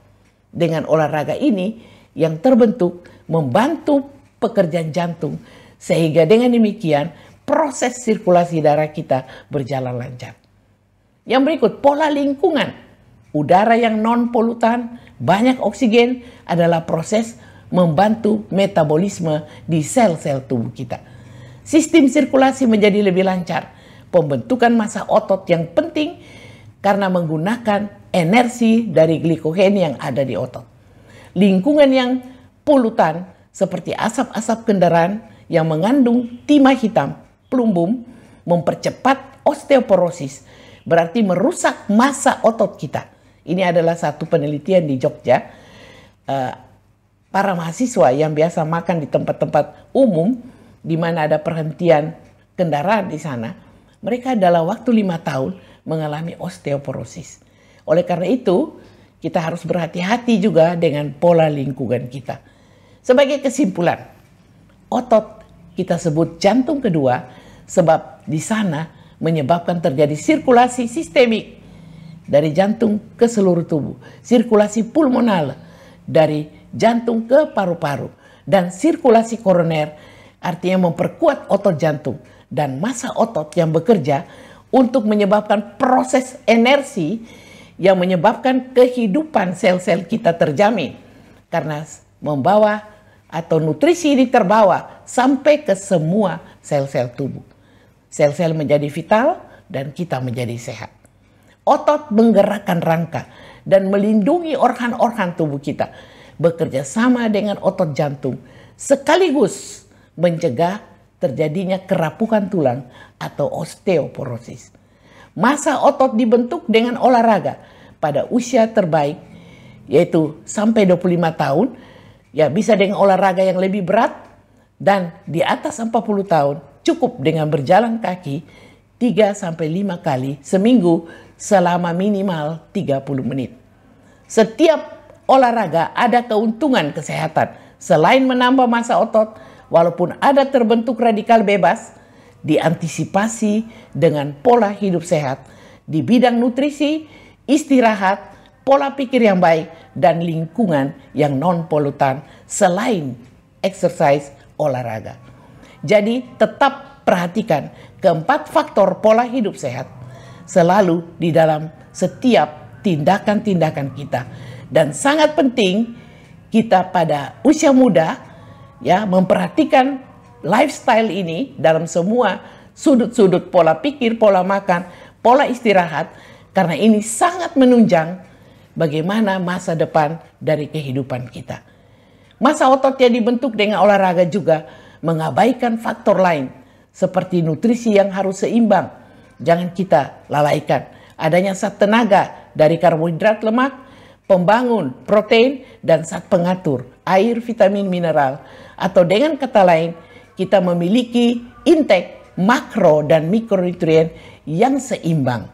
dengan olahraga ini yang terbentuk membantu pekerjaan jantung. Sehingga dengan demikian proses sirkulasi darah kita berjalan lancar. Yang berikut, pola lingkungan. Udara yang non-polutan, banyak oksigen adalah proses membantu metabolisme di sel-sel tubuh kita. Sistem sirkulasi menjadi lebih lancar. Pembentukan massa otot yang penting karena menggunakan energi dari glikogen yang ada di otot. Lingkungan yang polutan seperti asap-asap kendaraan yang mengandung timah hitam, plumbum, mempercepat osteoporosis, berarti merusak massa otot kita. Ini adalah satu penelitian di Jogja. Para mahasiswa yang biasa makan di tempat-tempat umum, di mana ada perhentian kendaraan di sana, mereka dalam waktu 5 tahun mengalami osteoporosis. Oleh karena itu, kita harus berhati-hati juga dengan pola lingkungan kita. Sebagai kesimpulan, otot kita sebut jantung kedua sebab di sana menyebabkan terjadi sirkulasi sistemik dari jantung ke seluruh tubuh, sirkulasi pulmonal dari jantung ke paru-paru, dan sirkulasi koroner artinya memperkuat otot jantung dan massa otot yang bekerja untuk menyebabkan proses energi yang menyebabkan kehidupan sel-sel kita terjamin karena membawa atau nutrisi ini terbawa sampai ke semua sel-sel tubuh. Sel-sel menjadi vital dan kita menjadi sehat. Otot menggerakkan rangka dan melindungi organ-organ tubuh kita, bekerja sama dengan otot jantung, sekaligus mencegah terjadinya kerapuhan tulang atau osteoporosis. Massa otot dibentuk dengan olahraga pada usia terbaik, yaitu sampai 25 tahun, ya bisa dengan olahraga yang lebih berat, dan di atas 40 tahun cukup dengan berjalan kaki 3-5 kali seminggu selama minimal 30 menit. Setiap olahraga ada keuntungan kesehatan. Selain menambah massa otot, walaupun ada terbentuk radikal bebas, diantisipasi dengan pola hidup sehat di bidang nutrisi, istirahat, pola pikir yang baik, dan lingkungan yang non-polutan selain exercise olahraga. Jadi tetap perhatikan keempat faktor pola hidup sehat selalu di dalam setiap tindakan-tindakan kita. Dan sangat penting kita pada usia muda ya memperhatikan lifestyle ini dalam semua sudut-sudut pola pikir, pola makan, pola istirahat, karena ini sangat menunjang bagaimana masa depan dari kehidupan kita. Massa otot yang dibentuk dengan olahraga juga mengabaikan faktor lain seperti nutrisi yang harus seimbang. Jangan kita lalaikan adanya zat tenaga dari karbohidrat, lemak, pembangun, protein, dan zat pengatur, air, vitamin, mineral. Atau dengan kata lain, kita memiliki intake makro dan mikronutrien yang seimbang.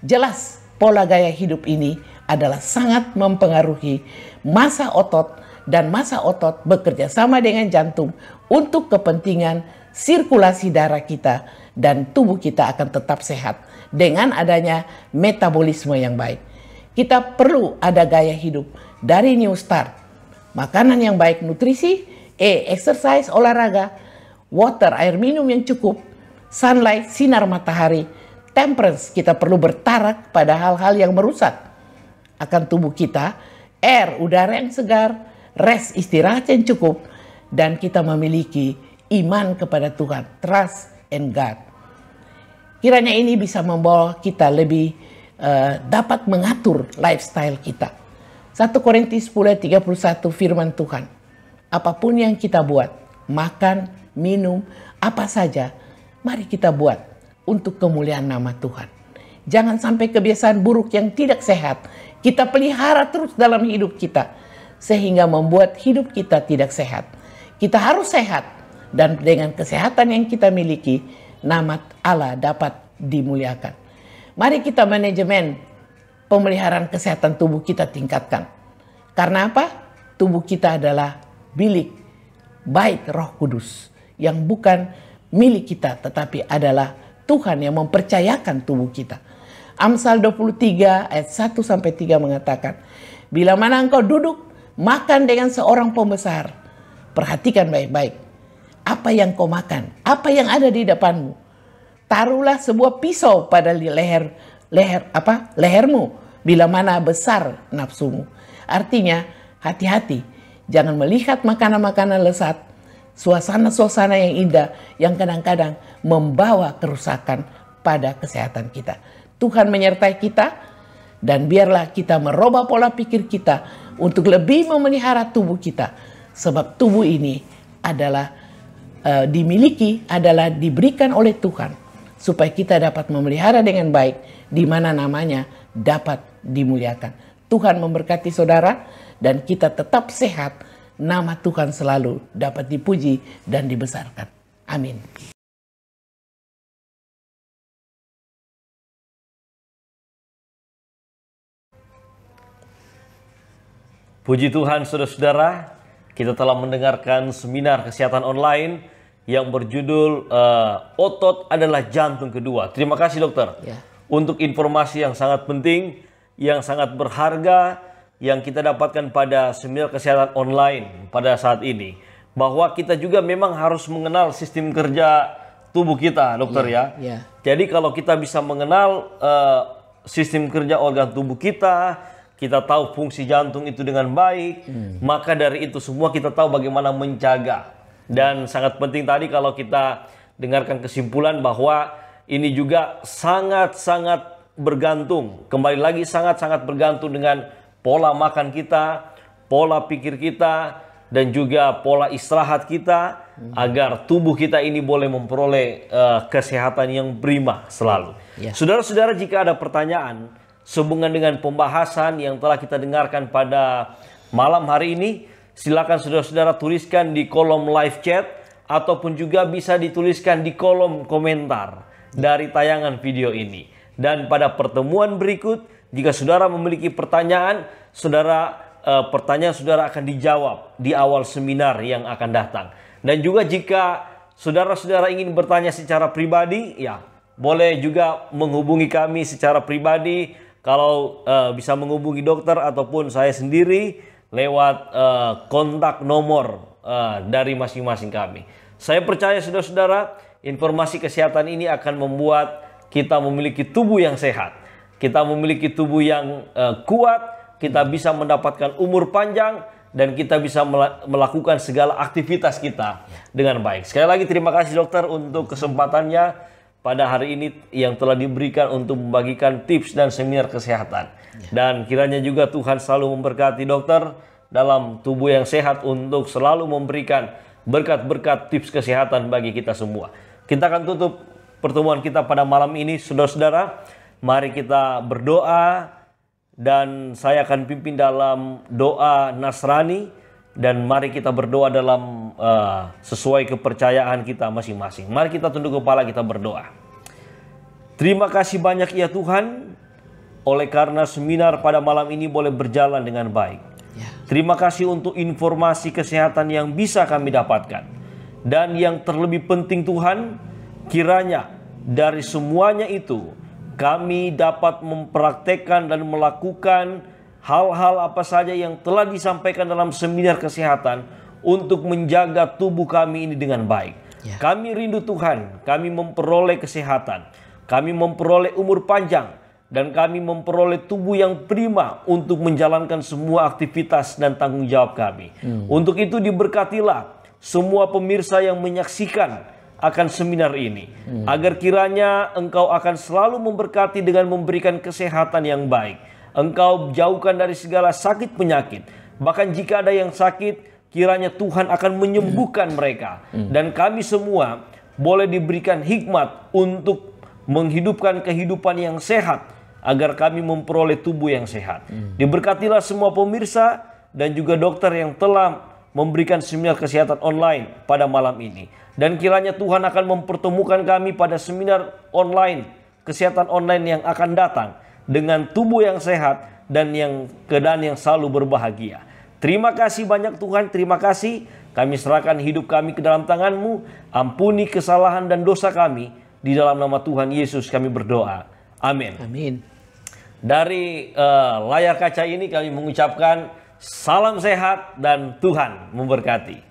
Jelas pola gaya hidup ini adalah sangat mempengaruhi massa otot, dan massa otot bekerja sama dengan jantung untuk kepentingan sirkulasi darah kita, dan tubuh kita akan tetap sehat dengan adanya metabolisme yang baik. Kita perlu ada gaya hidup dari New Start. Makanan yang baik, nutrisi, exercise, olahraga, water, air minum yang cukup, sunlight, sinar matahari, temperance, kita perlu bertarak pada hal-hal yang merusak akan tubuh kita, air, udara yang segar, rest, istirahat yang cukup, dan kita memiliki iman kepada Tuhan, trust and God. Kiranya ini bisa membawa kita lebih dapat mengatur lifestyle kita. 1 Korintus 10:31 firman Tuhan. Apapun yang kita buat, makan, minum, apa saja, mari kita buat untuk kemuliaan nama Tuhan. Jangan sampai kebiasaan buruk yang tidak sehat kita pelihara terus dalam hidup kita, sehingga membuat hidup kita tidak sehat. Kita harus sehat, dan dengan kesehatan yang kita miliki, nama Allah dapat dimuliakan. Mari kita manajemen pemeliharaan kesehatan tubuh kita tingkatkan. Karena apa? Tubuh kita adalah milik baik Roh Kudus, yang bukan milik kita, tetapi adalah Tuhan yang mempercayakan tubuh kita. Amsal 23 ayat 1-3 mengatakan, bila mana engkau duduk makan dengan seorang pembesar, perhatikan baik-baik apa yang kau makan, apa yang ada di depanmu. Taruhlah sebuah pisau pada lehermu bila mana besar nafsumu. Artinya hati-hati, jangan melihat makanan-makanan lezat, suasana-suasana yang indah yang kadang-kadang membawa kerusakan pada kesehatan kita. Tuhan menyertai kita, dan biarlah kita merubah pola pikir kita untuk lebih memelihara tubuh kita, sebab tubuh ini adalah diberikan oleh Tuhan supaya kita dapat memelihara dengan baik, di mana namanya dapat dimuliakan. Tuhan memberkati saudara, dan kita tetap sehat. Nama Tuhan selalu dapat dipuji dan dibesarkan. Amin. Puji Tuhan, saudara-saudara, kita telah mendengarkan seminar kesehatan online yang berjudul Otot adalah Jantung Kedua. Terima kasih dokter untuk informasi yang sangat penting, yang sangat berharga, yang kita dapatkan pada seminar kesehatan online pada saat ini. Bahwa kita juga memang harus mengenal sistem kerja tubuh kita, dokter Jadi kalau kita bisa mengenal sistem kerja organ tubuh kita, kita tahu fungsi jantung itu dengan baik, maka dari itu semua kita tahu bagaimana menjaga. Dan sangat penting tadi kalau kita dengarkan kesimpulan bahwa ini juga sangat-sangat bergantung, kembali lagi sangat-sangat bergantung dengan pola makan kita, pola pikir kita, dan juga pola istirahat kita, agar tubuh kita ini boleh memperoleh kesehatan yang prima selalu. Saudara-saudara, jika ada pertanyaan sehubungan dengan pembahasan yang telah kita dengarkan pada malam hari ini, silakan saudara-saudara tuliskan di kolom live chat, ataupun juga bisa dituliskan di kolom komentar dari tayangan video ini. Dan pada pertemuan berikut, jika saudara memiliki pertanyaan, pertanyaan saudara akan dijawab di awal seminar yang akan datang. Dan juga jika saudara-saudara ingin bertanya secara pribadi, ya boleh juga menghubungi kami secara pribadi. Kalau bisa menghubungi dokter ataupun saya sendiri lewat kontak nomor dari masing-masing kami. Saya percaya saudara-saudara, informasi kesehatan ini akan membuat kita memiliki tubuh yang sehat, kita memiliki tubuh yang kuat, kita bisa mendapatkan umur panjang, dan kita bisa melakukan segala aktivitas kita dengan baik. Sekali lagi terima kasih dokter untuk kesempatannya pada hari ini yang telah diberikan untuk membagikan tips dan seminar kesehatan. Dan kiranya juga Tuhan selalu memberkati dokter dalam tubuh yang sehat untuk selalu memberikan berkat-berkat tips kesehatan bagi kita semua. Kita akan tutup pertemuan kita pada malam ini, saudara-saudara. Mari kita berdoa, dan saya akan pimpin dalam doa Nasrani, dan mari kita berdoa dalam sesuai kepercayaan kita masing-masing. Mari kita tunduk kepala, kita berdoa. Terima kasih banyak ya Tuhan, oleh karena seminar pada malam ini boleh berjalan dengan baik. Terima kasih untuk informasi kesehatan yang bisa kami dapatkan. Dan yang terlebih penting Tuhan, kiranya dari semuanya itu kami dapat mempraktekkan dan melakukan hal-hal apa saja yang telah disampaikan dalam seminar kesehatan untuk menjaga tubuh kami ini dengan baik. Kami rindu Tuhan, kami memperoleh kesehatan, kami memperoleh umur panjang, dan kami memperoleh tubuh yang prima untuk menjalankan semua aktivitas dan tanggung jawab kami. Untuk itu diberkatilah semua pemirsa yang menyaksikan akan seminar ini, agar kiranya Engkau akan selalu memberkati dengan memberikan kesehatan yang baik. Engkau jauhkan dari segala sakit penyakit. Bahkan jika ada yang sakit, kiranya Tuhan akan menyembuhkan mereka. Dan kami semua boleh diberikan hikmat untuk menghidupkan kehidupan yang sehat, agar kami memperoleh tubuh yang sehat. Diberkatilah semua pemirsa dan juga dokter yang telah memberikan seminar kesehatan online pada malam ini. Dan kiranya Tuhan akan mempertemukan kami pada seminar online, kesehatan online yang akan datang, dengan tubuh yang sehat dan keadaan yang selalu berbahagia. Terima kasih banyak Tuhan, terima kasih. Kami serahkan hidup kami ke dalam tangan-Mu. Ampuni kesalahan dan dosa kami. Di dalam nama Tuhan Yesus kami berdoa. Amin. Amin. Dari layar kaca ini kami mengucapkan salam sehat dan Tuhan memberkati.